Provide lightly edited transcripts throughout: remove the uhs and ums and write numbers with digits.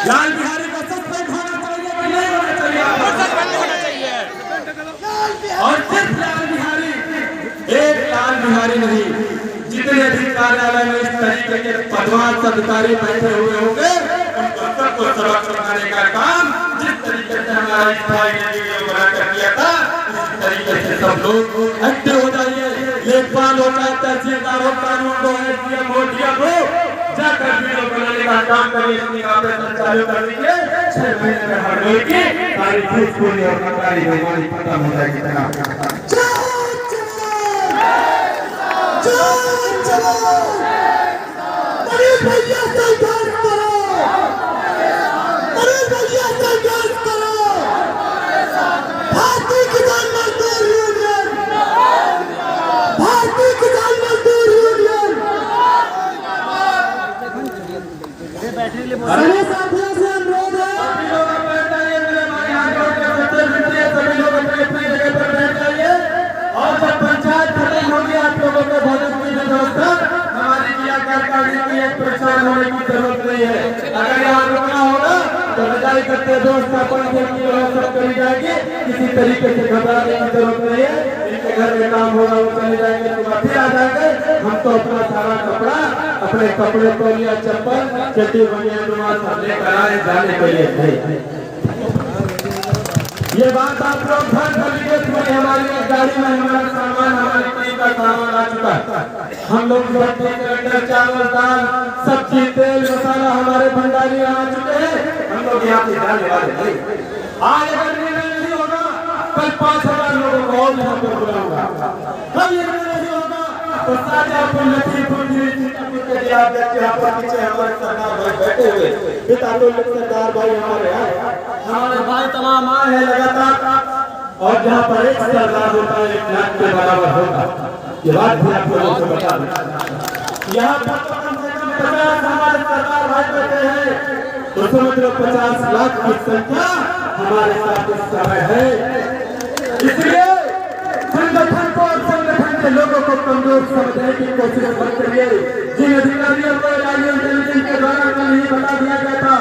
लाल बिहारी का सस्पेंड होना चाहिए कि नहीं होना चाहिए? और सिर्फ लाल बिहारी, एक लाल बिहारी नहीं, जितने भी कार्यालय में इस तरीके के पदवान अधिकारी बैठे हुए होंगे उनको सबको सबक सिखाने का काम जिस तरीके से हमारा इस भाई ने वीडियो बनाकर किया था उसी तरीके से सब लोग एक्टिव हो जाइए। लेखपाल होता है, तहसीलदार हो, कानून हो, एसडीएम हो, डीएम हो, जाकर वीडियो बनाने का काम करिए, अपनी ऑपरेशन चालू कर दीजिए। 6 महीने में हर रोज की सारी भूतपूर्व और सरकारी बेईमानी खत्म हो जाएगी। सभी साथियों से अनुरोध है और जब पंचायत खत्म होगी आप लोगों को भोजन की व्यवस्था हमारी किया की एक परेशान होने की जरूरत नहीं है। अगर यहाँ रुकना होगा तो रजाई करते दोस्त की व्यवस्था करी जाएगी। किसी तरीके से घबराने की जरूरत नहीं है। इनके घर में काम होगा वो चले जाएंगे, तो फिर आ जाएंगे। हम तो अपना सारा कपड़ा, अपने कपड़े को लिया, चप्पल, चड्डी, बनियान, रुमाल सब लेकर आए जाने के लिए। ये बात आप लोग ध्यान कर लीजिए। हमारी गाड़ी में हमारा सामान, हमारी टीम का सामान आ चुका है। हम लोग चावल, दाल, सब्जी, तेल, मसाला हमारे भंडारी आ चुके हैं। हम लोग यहाँ से डालने वाले नहीं। आज अगर निर्णय नहीं होगा कल 5000 लोगों को और यहाँ पर बुलाऊंगा। कल ये निर्णय नहीं होगा तो शाजापुर, लखीमपुर, आप देखते हैं पीछे हमारे सरदार भाई बैठे हुए, सरदार भाई हमारे भाई तमाम आए हैं लगातार। और जहाँ पर एक सरदार होता है 1 लाख के बराबर होगा। ये बात भी आप लोगों को बता दें। यहाँ पर कम से कम 50 हमारे सरदार भाई बैठे हैं, तो समझ लो 50 लाख की संख्या हमारे साथ इस समय है। इसलिए संगठन को और संगठन के लोगों को कमजोर समझने की कोशिश मत करिए। जिन अधिकारियों को इंटेलिजेंस के द्वारा कल ही बता दिया गया था,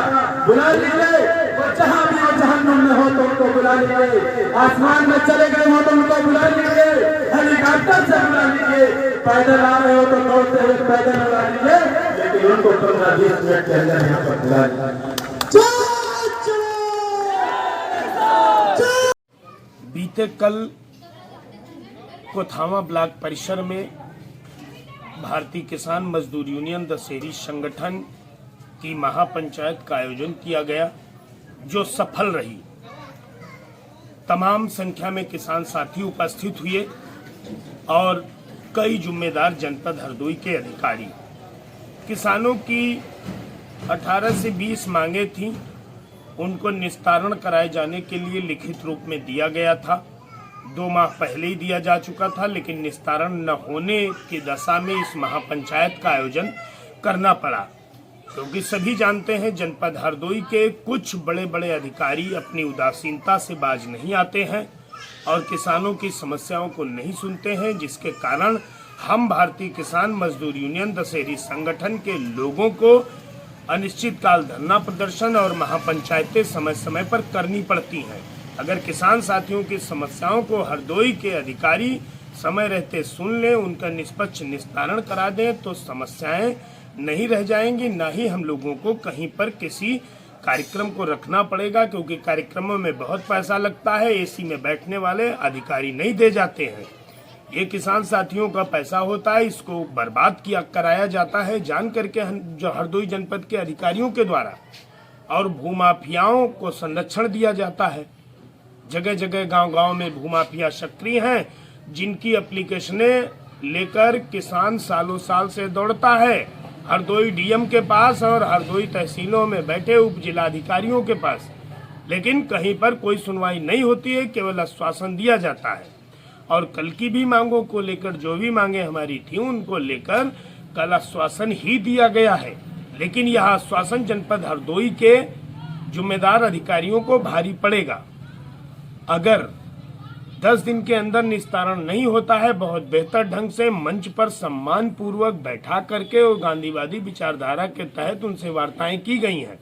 बुला लीजिए। वो जहाँ भी हो, जहन्नुम में हो तो उनको बुला लीजिए। आसमान में चले गए हो तो उनको बुला लीजिए। हेलीकॉप्टर से बुला लीजिए। पैदल आ रहे हो तो दौड़ते हुए पैदल बुला लीजिए, लेकिन उनको 15-20 मिनट के अंदर यहाँ पर बुला लीजिए। बीते कल कोथावा ब्लॉक परिसर में भारतीय किसान मजदूर यूनियन दशहरी संगठन की महापंचायत का आयोजन किया गया, जो सफल रही। तमाम संख्या में किसान साथी उपस्थित हुए और कई जिम्मेदार जनपद हरदोई के अधिकारी। किसानों की 18 से 20 मांगे थीं, उनको निस्तारण कराए जाने के लिए लिखित रूप में दिया गया था। 2 माह पहले ही दिया जा चुका था, लेकिन निस्तारण न होने की दशा में इस महापंचायत का आयोजन करना पड़ा, क्योंकि सभी जानते हैं जनपद हरदोई के कुछ बड़े बड़े अधिकारी अपनी उदासीनता से बाज नहीं आते हैं और किसानों की समस्याओं को नहीं सुनते हैं, जिसके कारण हम भारतीय किसान मजदूर यूनियन दशहरी संगठन के लोगों को अनिश्चितकाल धरना प्रदर्शन और महापंचायतें समय समय पर करनी पड़ती हैं। अगर किसान साथियों की समस्याओं को हरदोई के अधिकारी समय रहते सुन लें, उनका निष्पक्ष निस्तारण करा दें, तो समस्याएं नहीं रह जाएंगी। न ही हम लोगों को कहीं पर किसी कार्यक्रम को रखना पड़ेगा, क्योंकि कार्यक्रमों में बहुत पैसा लगता है। एसी में बैठने वाले अधिकारी नहीं दे जाते हैं। ये किसान साथियों का पैसा होता है, इसको बर्बाद कराया जाता है जान करके जो हरदोई जनपद के अधिकारियों के द्वारा। और भूमाफियाओं को संरक्षण दिया जाता है। जगह जगह गांव-गांव में भूमाफिया सक्रिय हैं, जिनकी एप्लीकेशनें लेकर किसान सालों साल से दौड़ता है हरदोई डीएम के पास और हरदोई तहसीलों में बैठे उप जिलाधिकारियों के पास, लेकिन कहीं पर कोई सुनवाई नहीं होती है, केवल आश्वासन दिया जाता है। और कल की भी मांगों को लेकर जो भी मांगे हमारी थी, उनको लेकर कल आश्वासन ही दिया गया है, लेकिन यह आश्वासन जनपद हरदोई के जिम्मेदार अधिकारियों को भारी पड़ेगा। अगर 10 दिन के अंदर निस्तारण नहीं होता है, बहुत बेहतर ढंग से मंच पर सम्मान पूर्वक बैठा करके और गांधीवादी विचारधारा के तहत उनसे वार्ताएं की गई हैं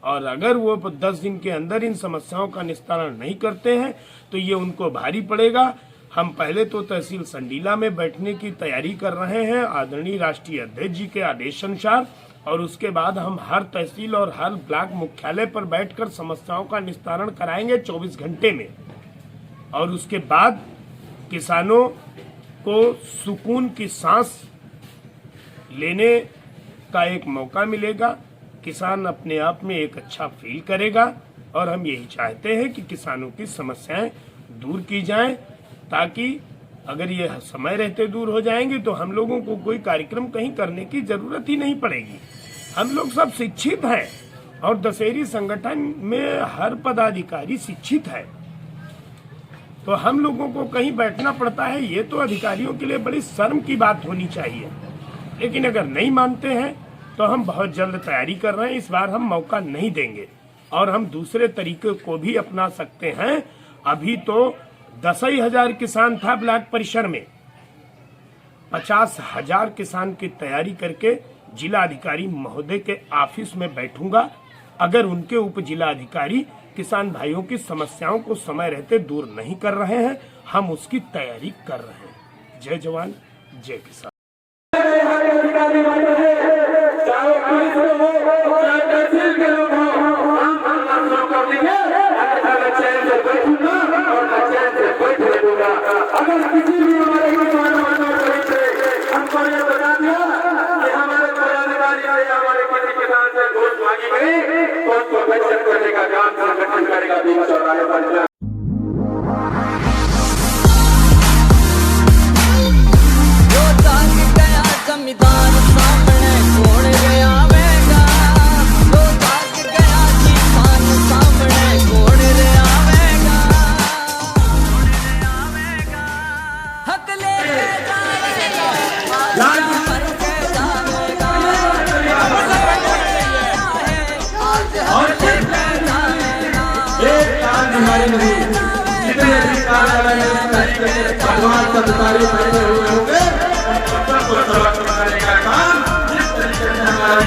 और अगर वो 10 दिन के अंदर इन समस्याओं का निस्तारण नहीं करते हैं तो ये उनको भारी पड़ेगा। हम पहले तो तहसील संडीला में बैठने की तैयारी कर रहे हैं आदरणीय राष्ट्रीय अध्यक्ष जी के आदेश अनुसार, और उसके बाद हम हर तहसील और हर ब्लॉक मुख्यालय पर बैठकर समस्याओं का निस्तारण कराएंगे 24 घंटे में। और उसके बाद किसानों को सुकून की सांस लेने का एक मौका मिलेगा, किसान अपने आप में एक अच्छा फील करेगा। और हम यही चाहते हैं कि किसानों की समस्याएं दूर की जाएं, ताकि अगर ये समय रहते दूर हो जाएंगे तो हम लोगों को कोई कार्यक्रम कहीं करने की जरूरत ही नहीं पड़ेगी। हम लोग सब शिक्षित हैं और दशहरी संगठन में हर पदाधिकारी शिक्षित है, तो हम लोगों को कहीं बैठना पड़ता है, ये तो अधिकारियों के लिए बड़ी शर्म की बात होनी चाहिए। लेकिन अगर नहीं मानते हैं तो हम बहुत जल्द तैयारी कर रहे हैं, इस बार हम मौका नहीं देंगे और हम दूसरे तरीके को भी अपना सकते हैं। अभी तो 10,000 किसान था ब्लॉक परिसर में, 50,000 किसान की तैयारी करके जिला अधिकारी महोदय के ऑफिस में बैठूंगा। अगर उनके उप जिला अधिकारी किसान भाइयों की समस्याओं को समय रहते दूर नहीं कर रहे हैं, हम उसकी तैयारी कर रहे हैं। जय जवान जय किसान। अगर किसी भी हमारे किसान हमको ये बता दिया कि हमारे पदाधिकारी से हमारे किसी किसान से घूस मांगी गई तो उसको बेइज्जत करने का काम संगठन करेगा। बीच चौराहे पर संविधान सामने छोड़ गया आवेगा, जो जाग गया किसान सामने छोड़ गया आवेगा, हक लेके जाएगा, मर के जाएगा, आज लेके जाएगा। एक काम हमारे नहीं, जितने अधिकार भगवान अधिकारी बैठे हुए होंगे सबको सबक बनाने का काम जिस तरीके से हमारा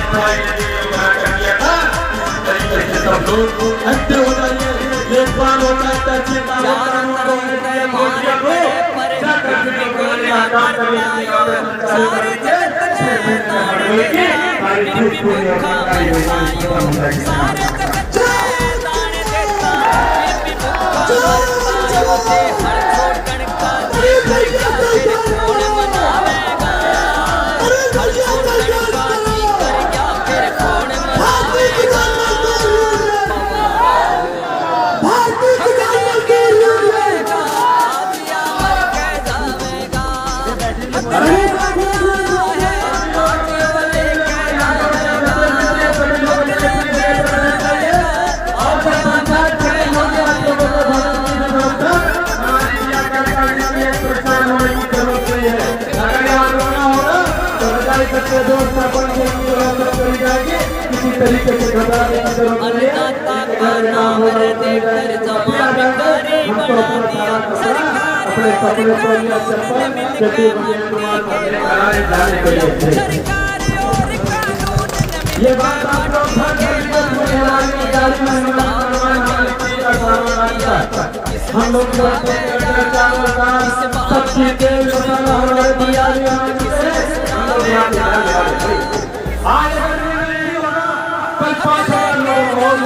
किया था, उस तरीके से सब लोग अंत हो जाइए। लेखपाल होता है, तहसीलदार होता है, किसी तरीके से घबराने की जरूरत नहीं है। अपने कपड़े पर या चप्पल चड्डी ये बात आप लोग हम लोग सब्जी तेल मसाला हमारे बिहारी आज कल 5,000 लोग और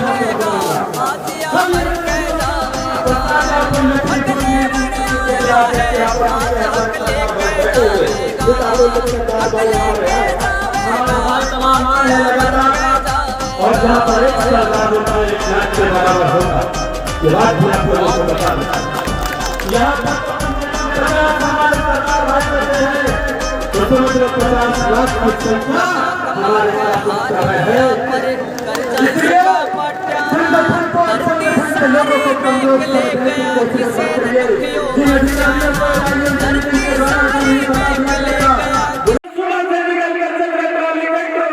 और जहाँ पर 1,000 रुपये के बराबर होगा, ये बात भी आपको लोगों को बता दें। यहाँ पर हमारे सरकार भाई करते हैं तो समझ 50 लाख की संख्या हमारे पास है। इसलिए संगठन को लोगों को कमजोर करने की कोशिश करिए। जिन अधिकारियों को राजनीति के द्वारा नहीं बना मिलेगा, सुबह से निकल कर सरकार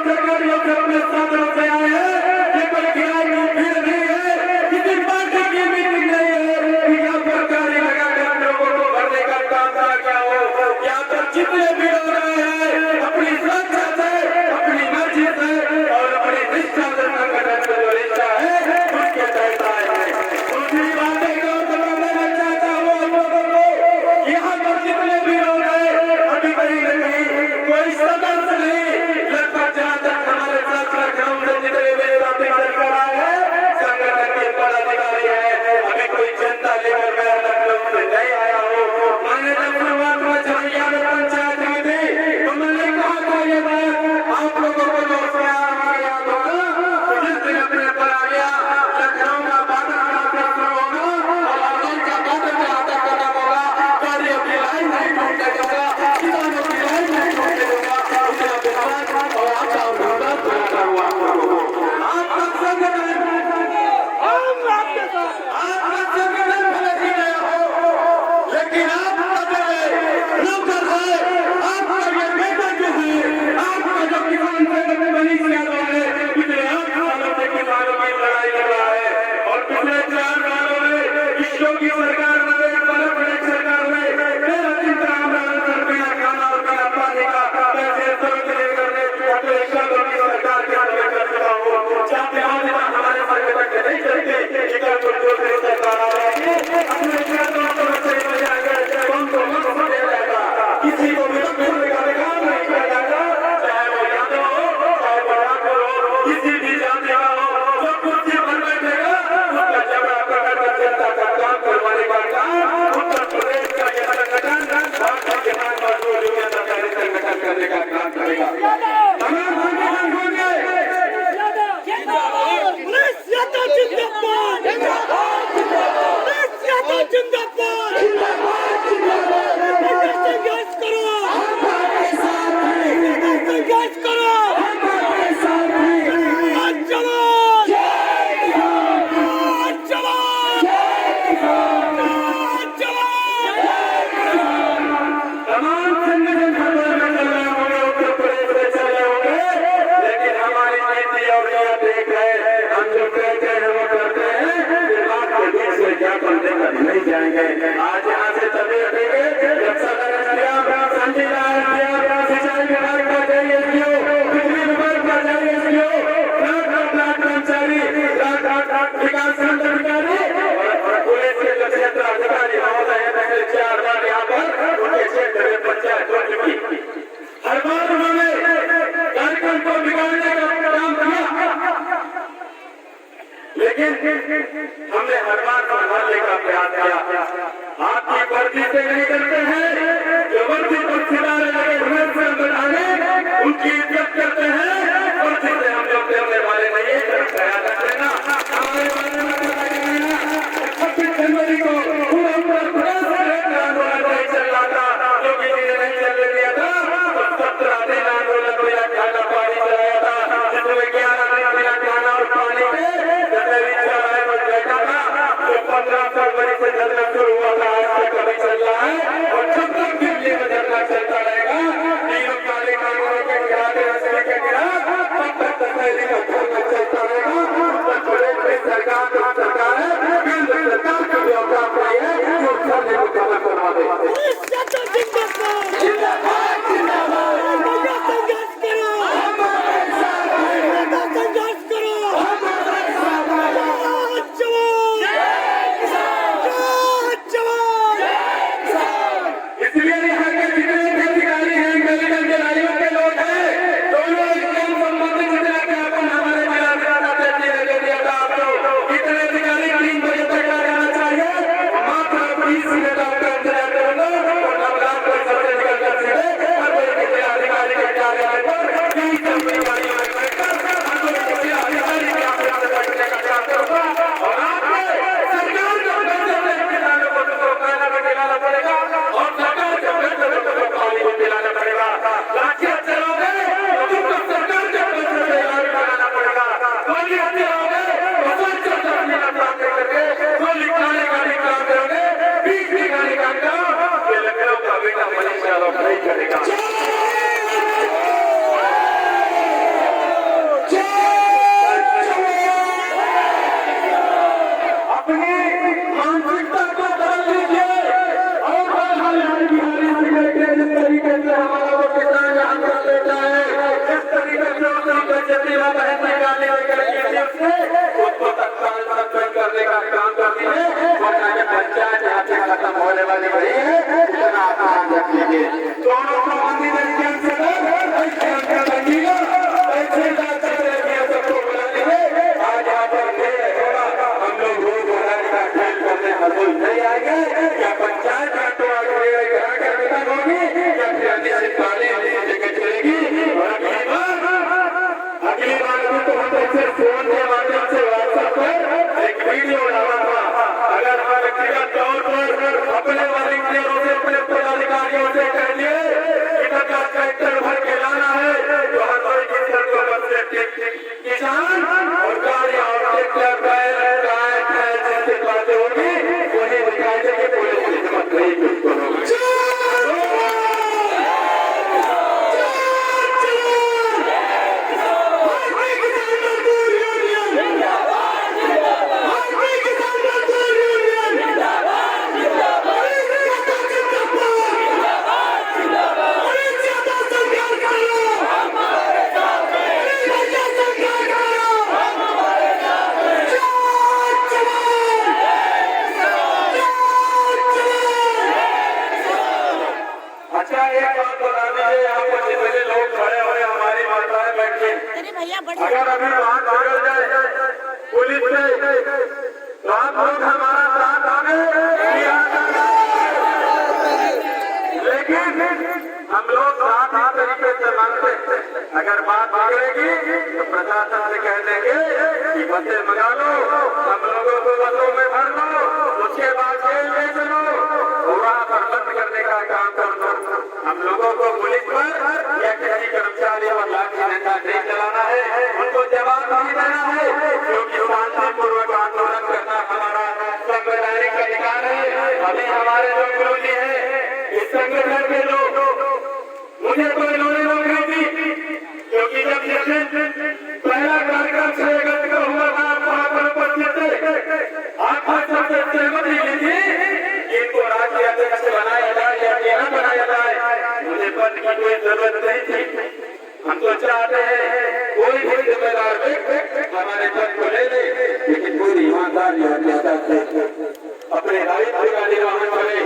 सरकारियों से अपने साधनों से आए हैं। ये कोई खिलाड़ी भीड़ नहीं है, किसी पार्टी की मीटिंग नहीं है। यहाँ पर गाड़ी लगाकर लोगों को भरने का काम ना क्या हो। यहाँ पर जितने भी लोग आए हैं अपनी सुरक्षा से, अपनी मर्जी से और अपनी निष्ठा से संगठन से जो रिश्ता पार्टी सरकार है, संगठन के पदाधिकारी है, अभी कोई जनता लेकर मेरा लखनऊ से नहीं आया हो। मैंने जब शुरुआत में झरिया में पंचायत की थी तो मैंने कहा था ये बात आप लोगों को दोस्त याद होगा, जिस दिन अपने पर आ गया लखनऊ का बादल शुरू होगा और आंदोलन का बादल जहाँ तक खत्म होगा, गाड़ियों की लाइन नहीं टूटने दूंगा, किसानों की लाइन नहीं टूटने दूंगा, उसका विश्वास और आपका विश्वास पूरा हुआ। आप लोग संगठन लेकिन आप नौकर है, आपका ये बेटा किसी, आपका जो किसान संगठन बनी सियालों में पिछले 8 सालों से किसानों की लड़ाई कर रहा है और पिछले 4 सालों में इस योगी सरकार में सरकार में 13 दिन का आंदोलन बिना खाना और बिना पानी का पैसे सर्वजनिक करने अगले सालों की सरकार के आगे कर चुका हूँ। चाहते हमारे संगठन के नहीं चलते इधर को दूसरी सरकार आ रही है, अपने किसी को भी अधिकार नहीं किया जाएगा, चाहे वो यादव हो चाहे वो राठौर हो, किसी भी जाति का हो, जो कुर्सी पर बैठेगा उसका झगड़ा पकड़ कर जनता का काम करवाने का काम उत्तर प्रदेश का यह संगठन भारतीय किसान मजदूर यूनियन सरकारी संगठन करने का काम करेगा। तमाम संगठन होंगे नहीं जाएंगे। आज यहाँ से चले हटेंगे जब सदर सिंचाई विभाग का जाइए बिजली विभाग का जाइए कर्मचारी विकास खंड अधिकारी और पुलिस के जो क्षेत्र अधिकारी महोदय है, पहले 4 बार यहाँ पर उनके क्षेत्र में पंचायत हो चुकी। हर बार उन्होंने कार्यक्रम को बिगाड़ने का काम किया, लेकिन हमने हर बार संभालने का प्रयास किया। आपकी वर्दी से नहीं करते हैं, जो वर्दी पर सितारे लगे हुए से बढ़ाने उनकी इज्जत करते हैं, वर्दी से हम लोग करने वाले नहीं है। याद रखते ना हमारे बारे में 26 जनवरी को पूरा आंदोलन नहीं चल रहा था, जो किसी ने नहीं चलने दिया था, 17 दिन आंदोलन में खाना पानी चलाया था, जिसमें 11 दिन बिना खाना और पानी के 15 फरवरी से धरना शुरू हुआ था, आज तक कभी चल रहा है और जब तक दिल्ली में धरना चलता रहेगा, तीनों काले कानूनों के खिलाफ नस्ली के खिलाफ तब तक तस्वीर का धरना चलता रहेगा। उत्तर प्रदेश में सरकार है, केंद्र सरकार की व्यवस्था नहीं है, जो सामने को खत्म करवा दे। जाएगा या पंचायत का तो करा कर खत्म होगी या फिर अनिश्चितकालीन जगह चलेगी। और अगली बार तो हम ऐसे फोन के माध्यम से व्हाट्सएप पर एक वीडियो डाला था। अगर हम व्यक्तिगत तौर पर अपने वॉलंटियरों से अपने पदाधिकारियों से कहिए कि ट्रैक्टर भर के लाना है तो हर कोई को बस से किसान और गाड़ी और ट्रैक्टर बैल गाय भैंस जैसी बातें होगी वही दिखाई देगी। पुलिस की हिम्मत नहीं किसको होगी। अच्छा एक बात बता दीजिए, यहाँ पर जितने लोग खड़े हुए हमारी माताएं बैठी, अगर अभी बात बिगड़ जाए पुलिस से तो आप लोग हमारा साथ आगे, लेकिन हम लोग साथ ही तरीके से मानते हैं। अगर बात बिगड़ेगी तो प्रशासन से कह देंगे कि बसें मंगा लो, हम लोगों को बसों में भर दो, उसके बाद जेल ले चलो, वहाँ पर बंद करने का काम कर दो। हम लोगों को पुलिस पर या किसी कर्मचारी पर लाठी डंडा नहीं चलाना है, उनको जवाब नहीं देना है, क्योंकि शांतिपूर्वक आंदोलन करना हमारा संवैधानिक अधिकार है। अभी हमारे जो गुरुजी हैं इस संगठन के लोग, मुझे तो इन्होंने नौकरी दी, क्योंकि जब पहला कार्यक्रम 6 अगस्त को हुआ था वहाँ पर उपस्थित थे, आपने सबसे सहमति ली थी इनको राज्य अध्यक्ष बनाया जाए या न बनाया जाए, मुझे पद की कोई जरूरत नहीं थी। हम तो चाहते हैं कोई भी जिम्मेदार व्यक्ति हमारे पद को ले ले, लेकिन पूरी ईमानदारी और निष्ठा से अपने दायित्व का निर्वहन करे।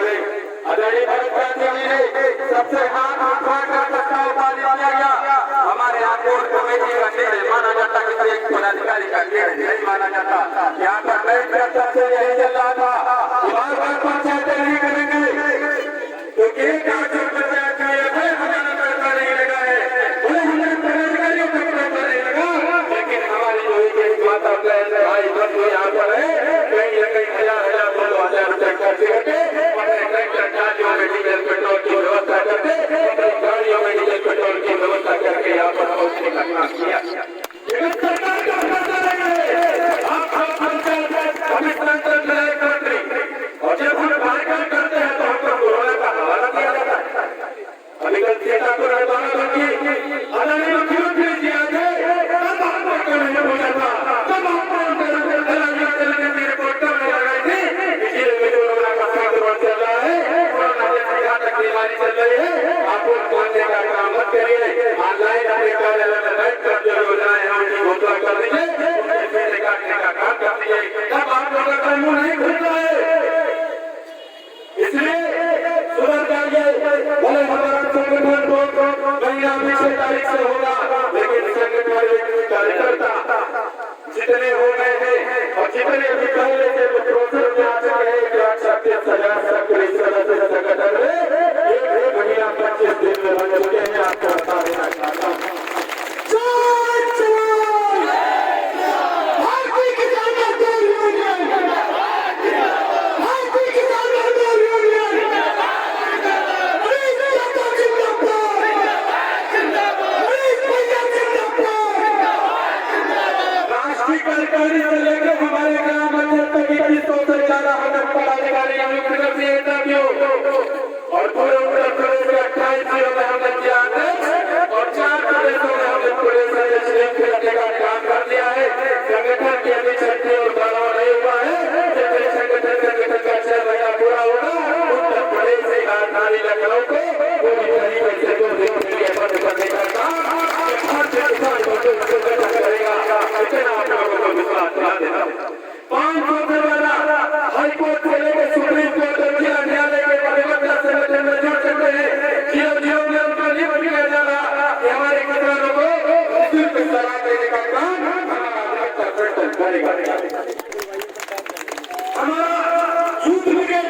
आदरणीय भरत गांधी जी ने सबसे हाथ उठाकर प्रस्ताव पारित किया गया। हमारे यहाँ कोर कमेटी का निर्णय माना जाता, किसी एक पदाधिकारी का निर्णय नहीं माना जाता। यहाँ पर बैठ सबसे यही चल रहा था, बार बार पंचायतें नहीं करेंगे क्योंकि पंचायत हमें पैसा नहीं लगा है, बोले हमें पदाधिकारियों को पैसा नहीं लगा, लेकिन हमारी जो एक माता भाई बंधु यहाँ पर है कहीं न कहीं 1000 2,000 रुपए खर्च करके गाड़ियों में डीजल पेट्रोल की व्यवस्था करके, गाड़ियों में डीजल पेट्रोल की व्यवस्था करके यहाँ पर पहुंचने का काम किया। सरकार का फैसला नहीं है, आप पंचायत मंत्री, और जब हम कार्यक्रम करते हैं तो हमको कोरोना का हवाला दिया जाता है। अभी कल चेता को रहवाना बल्कि आदरणीय मुख्यमंत्री जी आगे तब आपको नहीं बोला था, तब आपको रिपोर्ट नहीं लगाई थी, इसीलिए कोरोना का संक्रमण चल रहा है, कोरोना जैसी घातक बीमारी चल रही है। आप वोट मांगने का काम मत करिए, ऑनलाइन अपने कार्यालय में बैठ कर जो योजनाएं हैं उनकी घोषणा कर दीजिए, उनके पैसे काटने का काम कर दीजिए, तब आप लोगों का मुंह नहीं खुलता है। इसलिए सुधर जाइए, भले हमारा संगठन महीना 20 तारीख से होगा, लेकिन संगठन कार्यकर्ता जितने हो गए हैं और जितने भी पहले से प्रोसेस में आ चुके हैं 1,36,000 सक्रिय सदस्य संगठन में एक महीना 25 दिन में बन चुके हैं। आपको बता देना चाहता हूँ अधिकारी से लेकर हमारे ग्राम पंचायत तक 2100 से ज्यादा पदाधिकारी और पूरे उत्तर प्रदेश के 28 जिलों में हमने किया और 4 प्रदेशों में हमने पुलिस करने का काम कर दिया है। संगठन की अभी छठी और बढ़ावा नहीं हुआ है। जैसे संगठन का 6 महीना पूरा होगा, उत्तर प्रदेश से राजधानी लखनऊ को पूरी तरीके से 2 दिन के लिए बंद करने का काम करेगा। इतना आप लोगों को विश्वास दिला देना। 500 से ज्यादा हाईकोर्ट से लेकर सुप्रीम कोर्ट और जिला न्यायालय के परिवर्तन संगठन में जुड़ सकते हैं। जीव में उनको नहीं बदला जा रहा कि हमारे किसानों को सिर्फ सलाह देने का काम हमारा करेगा। हमारा यूथ ब्रिगेड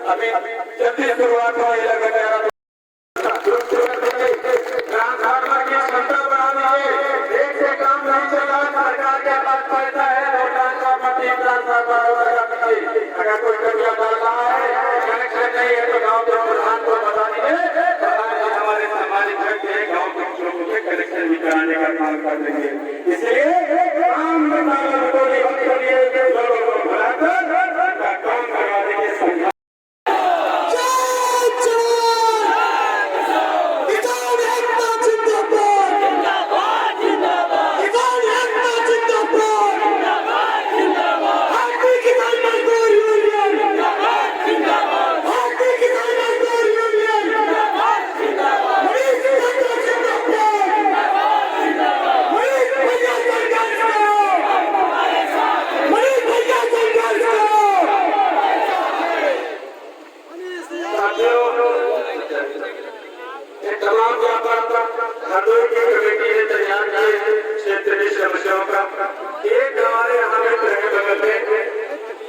अभी जल्दी शुरुआत हो ये लगा ग्राम सभा की क्षमता बढ़ा दीजिए। एक से काम नहीं चला, सरकार के पास पैसा है, अगर कोई कब्जा कर रहा है, कनेक्शन नहीं है तो गांव के प्रधान को बता दीजिए। हमारे सामाजिक व्यक्ति है, गांव के लोगों के कनेक्शन भी कराने का काम कर देंगे। इसलिए आम लोगों को बुलाकर काम करवा देंगे। हरदोई की कमेटी ने तैयार किए क्षेत्रीय समस्याओं का। एक हमारे यहाँ में बगल में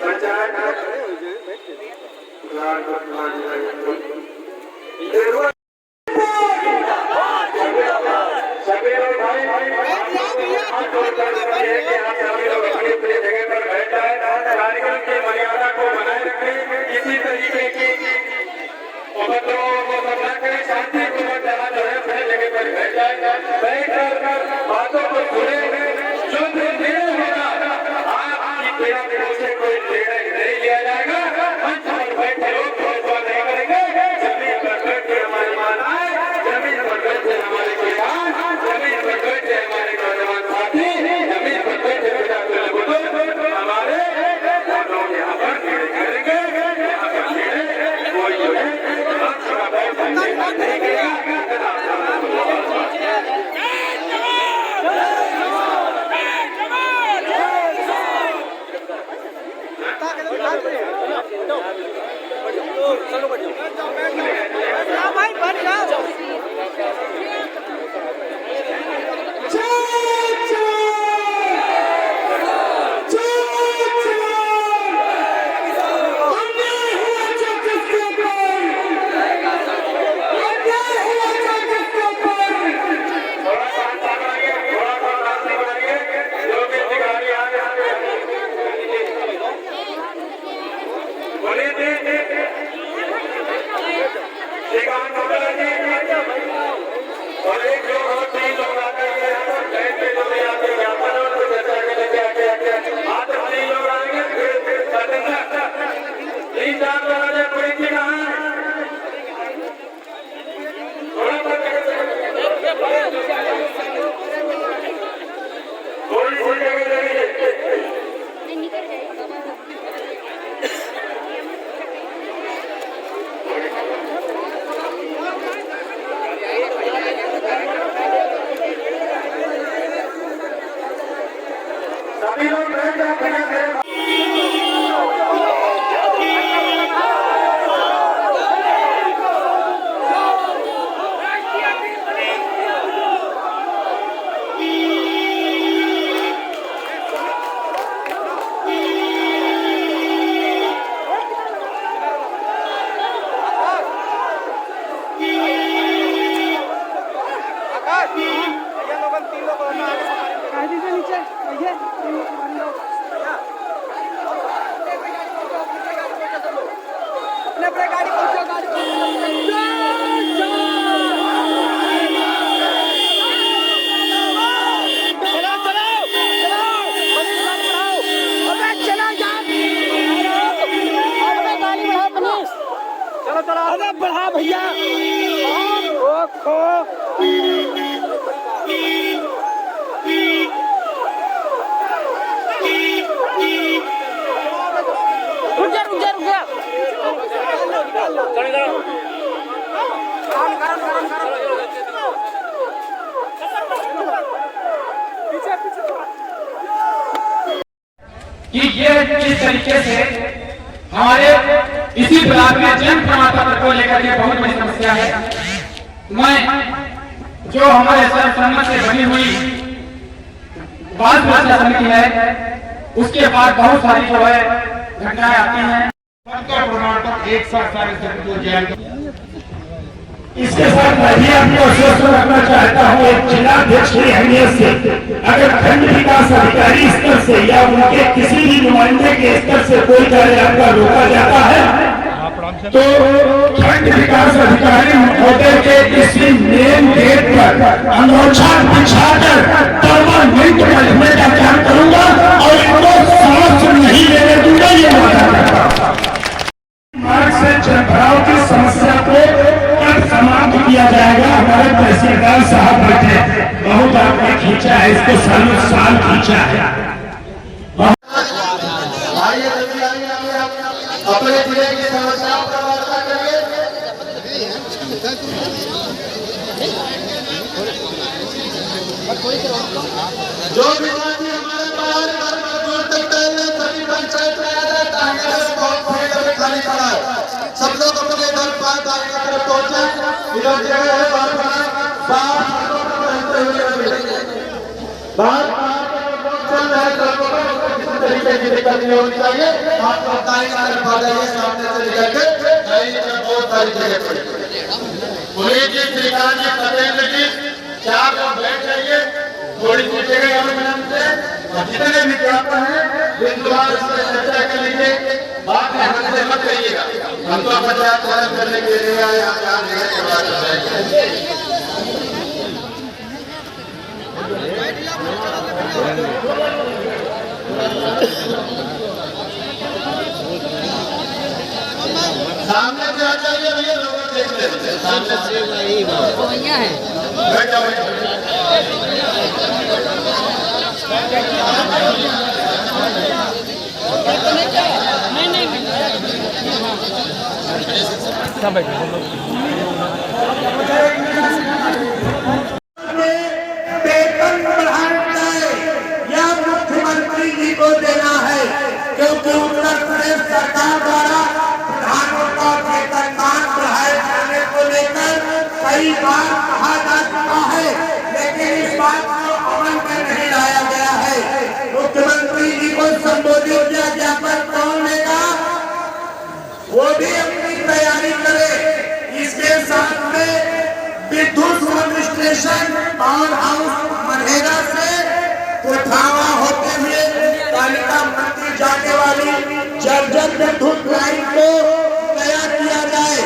पंचायत सभी लोग भाई अपनी अपनी जगह पर बैठ जाए, कार्यक्रम की मर्यादा को बनाए रखें। किसी तरीके की उपद्रव को न करें, शांतिपूर्वक जहाँ जो है अपने जगह पर बैठ जाए, बैठ कर बातों को सुने। जो निर्णय होगा आपकी पीड़ा दिनों से कोई निर्णय नहीं लिया जाएगा। मंच पर बैठे लोग फैसला नहीं करेंगे। जमीन पर बैठे हमारी माताएं, जमीन पर बैठे हमारे किसान, जमीन पर बैठे हमारे नौजवान साथी, जमीन पर बैठे बुजुर्ग हमारे लोग यहाँ पर करेंगे। यहाँ पर कोई जो है भाई बढ़ जाओ। और एक लोग और 3 लोग आते हैं, बैठते जो भी आते हैं ज्ञापन और कुछ ऐसा के लेके आते 3 लोग आएंगे, फिर 3-4 लोग आ जाए। पुलिस जी कहाँ है? थोड़ा थोड़ी जगह सभी लोग बैठ जाते हैं। अरे बढ़ा भैया कि ये किस तरीके से हमारे इसी ब्लॉक में जन्म प्रमाण पत्र को लेकर के बहुत बड़ी समस्या है। मैं जो हमारे सर्वसम्मत से बनी हुई बाल सुरक्षा समिति है, उसके बाद बहुत सारी जो है घटनाएं आती हैं। का प्रमाण पत्र एक साथ सारे सभी को जारी इसके साथ मैं भी आपको आश्वस्त रखना चाहता हूँ, एक जिलाध्यक्ष की अहमियत से अगर खंड विकास अधिकारी स्तर से या उनके किसी भी नुमाइंदे के स्तर से कोई कार्य आपका रोका जाता है तो खंड विकास अधिकारी महोदय के किसी मेन गेट पर अनोखा बिछाकर परमानेंट रखने का काम करूंगा और इनको सांस नहीं लेने दूंगा, ये वादा करता हूं। मार्ग से जलभराव की समस्या को कब समाप्त किया जाएगा? हमारे तहसीलदार साहब बैठे, बहुत आपने खींचा है इसको, सालों साल खींचा है। अपने जिले की समस्याओं पर वार्ता करिए। जो भी साथी हमारे बाहर घर में दूर तक टहलने सभी पंचायत में आ जाए, टांगे बहुत फील्ड में खाली पड़ा है, सब लोग अपने घर पास आगे की तरफ पहुंचे। इधर जगह है बाहर बाहर तरीके की दिक्कत नहीं होनी चाहिए। आप दाएं तरफ आ जाइए, सामने से निकल के दाहिनी तरफ बहुत सारी जगह पड़ी। पुलिस जी, श्रीकांत जी, सत्येंद्र जी, चार लोग बैठ जाइए, थोड़ी सी जगह यहाँ मैडम से। जितने भी ज्ञापन है बिंदुवार इस पर चर्चा कर लीजिए, बात यहाँ से मत करिएगा, हम तो पंचायत पालन करने के लिए आए, आप यहाँ जगह के बाद जाएंगे। सामने से आ जाइए भैया, लोग देख लेते हैं सामने से बैठ जाओ। वेतन बढ़ाना है या मुख्यमंत्री जी को देना है, क्योंकि उत्तर प्रदेश सरकार द्वारा प्रधानों का वेतनमान बढ़ाए जाने को लेकर कई बार कहा जा चुका है, लेकिन इस बात को अमल में नहीं लाया गया है। मुख्यमंत्री जी को संबोधित किया ज्ञापन कौन लेगा, वो भी अपनी तैयारी करे। इसके साथ में विद्युत sub station power house MNREGA से कोठावा होते हुए कालिका मंदिर जाने वाली जर्जर विद्युत लाइन को नया किया जाए।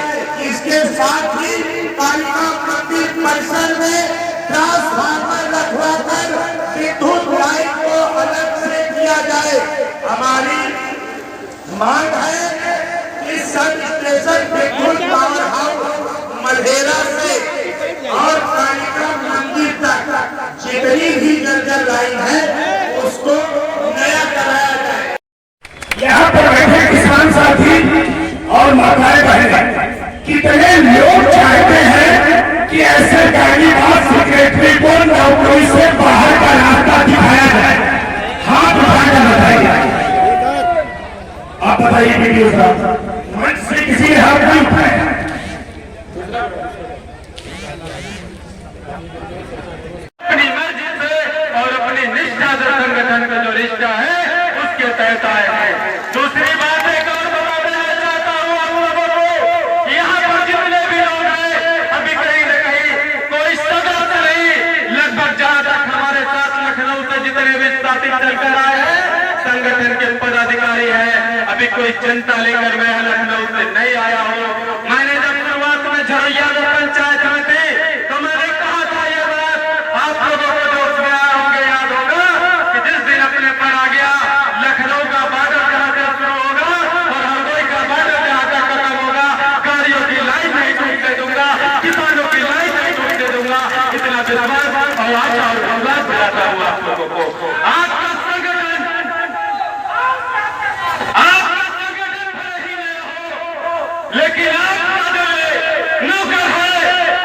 इसके साथ ही कालिका मंदिर परिसर में ट्रांसफार्मर रखवाकर विद्युत लाइन को अलग से किया जाए। हमारी मांग है कि सब स्टेशन विद्युत पावर हाउस मनरेगा से और कालिका मंदिर तक जितनी भी जर्जर लाइन है उसको नया कराया जाए। यहाँ पर बैठे किसान साथी और माताएं बहनें, कितने लोग चाहते हैं कि ऐसे गाड़ीबाज सेक्रेटरी को नौकरी से बाहर का रास्ता दिखाया जाए? हाथ उठाकर बताइए, आप बताइए वीडियो साहब, मंच से किसी ने हाथ नहीं उठाया। अपनी मर्जी से और अपनी निष्ठा से संगठन का जो रिश्ता है उसके तहत आए हैं। दूसरी बात एक और बताना चाहता हूँ आप लोगों को, यहाँ पर जितने भी लोग हैं अभी कहीं न कहीं कोई सदा से नहीं, लगभग जहाँ तक हमारे साथ लखनऊ से जितने भी साथी चलकर आए हैं संगठन के पदाधिकारी हैं, अभी कोई जनता लेकर मैं लखनऊ से नहीं आया हूँ। मैंने जब शुरुआत में झरैया में पंचायत में थी तो मैंने कहा था ये बात, आप लोगों को जो उसमें आए होंगे याद होगा कि जिस दिन अपने पर आ गया लखनऊ का बार्डर जहाँ से शुरू होगा और हरदोई का बार्डर जहाँ तक खत्म होगा, गाड़ियों की लाइन नहीं टूटने दूंगा, किसानों की लाइन नहीं टूटने दूंगा। इतना विश्वास और आशा और विश्वास दिलाता हूँ आप लोगों को। आपका संगठन भले ही नहीं हो, लेकिन आपका जो नौकर है,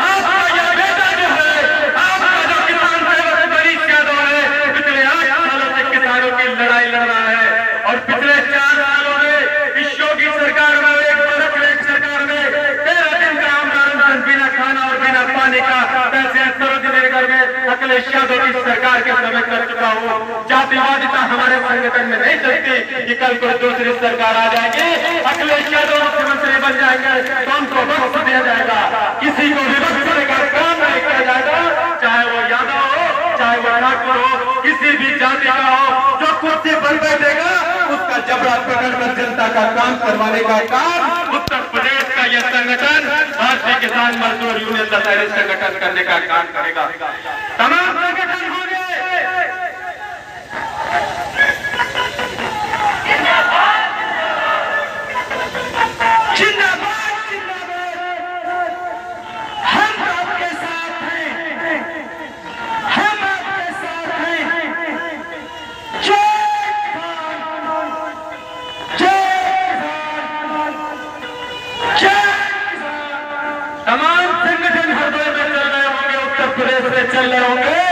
आपका यह बेटा जो है, आपका जो किसान सेवक मरीज का दौर है, पिछले 8 सालों से किसानों की लड़ाई लड़ रहा है और पिछले 4 सालों में इस योगी सरकार में एक सरकार में 13 दिन का आमरण बिना खाना और बिना पानी का पैसे सरोजनी नगर में अखिलेश यादव की सरकार के समय कर चुका हूँ। जातिवादिता हमारे संगठन में नहीं चलती कि कल कोई दूसरी सरकार आ जाएगी, अखिलेश यादव मुख्यमंत्री बन जाएंगे तो उनको वक्त दिया जाएगा। किसी को विभक्त करने का काम नहीं किया जाएगा, चाहे वो यादव हो, चाहे वो ठाकुर हो, किसी भी जाति का हो। जो कुर्सी पर बैठेगा उसका जबड़ा पकड़कर जनता का काम करवाने का काम उत्तर प्रदेश का यह संगठन भारतीय किसान मजदूर यूनियन दशहरी संगठन करने का काम करेगा। तमाम संगठन होंगे। तमाम संगठन हर दौर में चल रहे होंगे, उत्तर प्रदेश में चल रहे होंगे।